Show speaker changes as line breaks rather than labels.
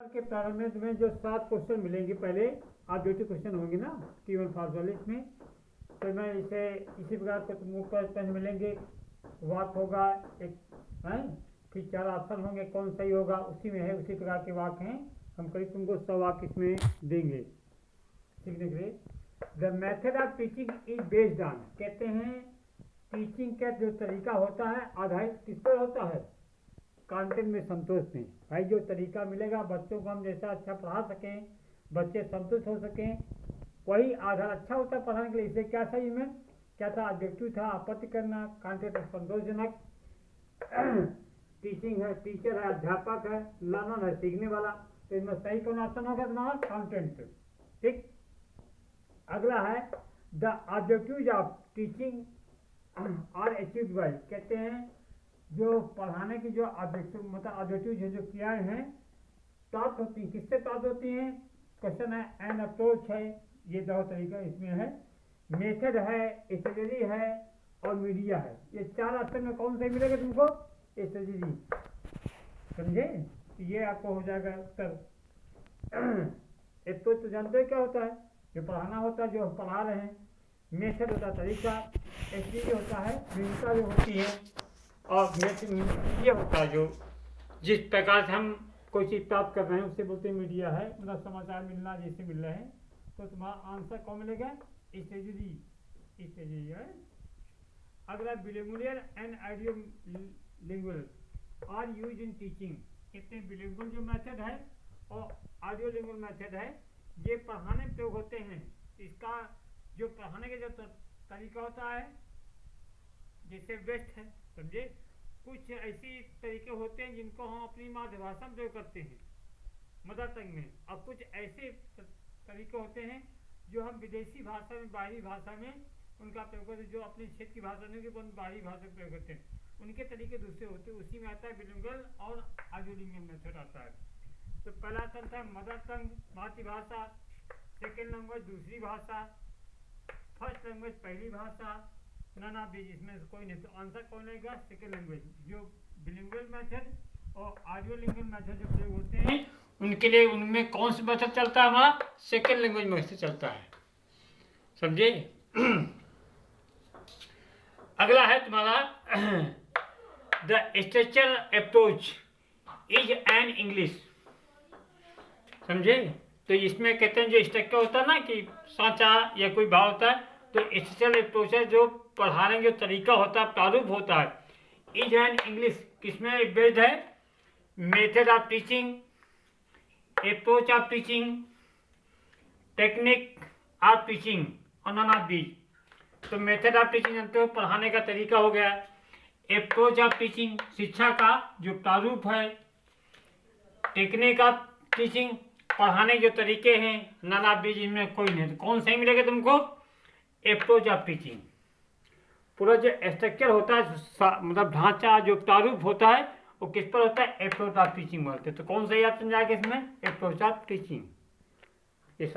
के प्रारंभ में तुम्हें जो 7 क्वेश्चन मिलेंगे, पहले ऑब्जेक्टिव क्वेश्चन होंगे ना T1 फॉर्स वाले, इसमें तो मैं इसे इसी प्रकार के तुमको क्वेश्चन मिलेंगे। वाक्य होगा एक है, फिर 4 ऑप्शन होंगे, कौन सही होगा उसी में है, उसी प्रकार के वाक्य हैं। हम करीब तुमको 100 वाक्य इसमें देंगे सीखने के लिए। The method of teaching is based on, कहते हैं टीचिंग का जो तरीका होता है आधारित किस पर होता है? कंटेंट में संतोष में। भाई जो तरीका मिलेगा बच्चों को हम जैसा अच्छा पढ़ा सकें, बच्चे संतुष्ट हो सकें, वही आधार अच्छा होता है पढ़ाने के लिए। इसे क्या सही में क्या था? ऑब्जेक्टिव था आपत्ति करना, कंटेंट संतोषजनक, टीचिंग है, टीचर है, अध्यापक है, लर्नर है, सीखने वाला। तो इनमें सही कौन ऑप्शन होगा तुम्हारा? कंटेंट। ठीक। अगला है the objective of teaching are achieved by, कहते हैं जो पढ़ाने की जो ऑब्जेक्टिव मतलब ऑब्जेक्टिव जो क्रियाएं हैं प्राप्त होती हैं, किससे प्राप्त होती हैं? क्वेश्चन है एन अप्रोच है, ये दो तरीका इसमें है, मेथड है, स्ट्रेटजी है और मीडिया है। ये 4 ऑप्शन में कौन सा मिलेगा तुमको? स्ट्रेटजी। समझे? ये आपको हो जाएगा उत्तर। अप्रोच तो जानते हो क्या होता है? जो पढ़ाना होता है, जो पढ़ा रहे हैं। मेथड होता है तरीका, स्ट्रेटजी होता है भूमिका जो होती है, और ये होता है जो जिस प्रकार से हम कोई चीज़ प्राप्त कर रहे हैं उससे बोलते हैं मीडिया है, मतलब समाचार मिलना जैसे मिल रहे हैं। तो तुम्हारा आंसर कौन मिलेगा? स्ट्रेटजी है। अगला bilingual and audio lingual are use in teaching, कहते हैं बिलिंगुअल जो मेथड है और ऑडियो लिंगुअल मेथड है ये पढ़ाने में प्रयोग होते हैं। इसका जो पढ़ाने का जो तरीका होता है जैसे बेस्ट है, समझे? कुछ ऐसी तरीके होते हैं जिनको हम अपनी मातृभाषा में प्रयोग करते हैं मदर टंग में, और कुछ ऐसे तरीके होते हैं जो हम विदेशी भाषा में, बाहरी भाषा में उनका प्रयोग करते हैं, जो अपने क्षेत्र की भाषा नहीं की बाहरी भाषा में प्रयोग करते हैं। उनके तरीके दूसरे होते हैं, उसी में आता है बिलिंगुअल और ऑडियो लिंगुअल मेथड आता है। तो पहला ऑप्शन था मदर टंग मातृभाषा, सेकेंड लैंग्वेज दूसरी भाषा, फर्स्ट लैंग्वेज पहली भाषा, ना भी इसमें कोई नहीं। तो आंसर कौन रहेगा? Second language. जो बिलिंगुअल मेथड और ऑडियो लिंगुअल मेथड जो प्रयोग होते हैं उनके लिए उनमें कौन सा मेथड चलता है? हमारा सेकेंड लैंग्वेज मेथड चलता है, समझे? अगला है तुम्हारा the structure approach is an English, समझे? तो इसमें कहते हैं जो स्ट्रक्चर होता है ना कि सांचा या कोई भाव होता है, तो स्ट्रक्चर अप्रोच है जो पढ़ाने का तरीका होता है, प्रारूप होता है। इज एन इंग्लिश किसमें बेस्ड है? Method of teaching, approach of teaching, technique of teaching और नन ऑफ दीज। तो मेथड ऑफ टीचिंग जानते हो पढ़ाने का तरीका हो गया, अप्रोच ऑफ टीचिंग शिक्षा का जो प्रारूप है, टेक्निक ऑफ टीचिंग पढ़ाने के जो तरीके हैं, नन ऑफ दीज इनमें कोई नहीं। तो कौन सही मिलेगा तुमको? Approach of teaching. पूरा जो स्ट्रक्चर होता है मतलब ढांचा जो प्रारूप होता है वो किस पर होता है? अप्रोच ऑफ टीचिंग बोलते हैं। तो कौन सही ऑप्शन जाएगा इसमें? Approach of teaching.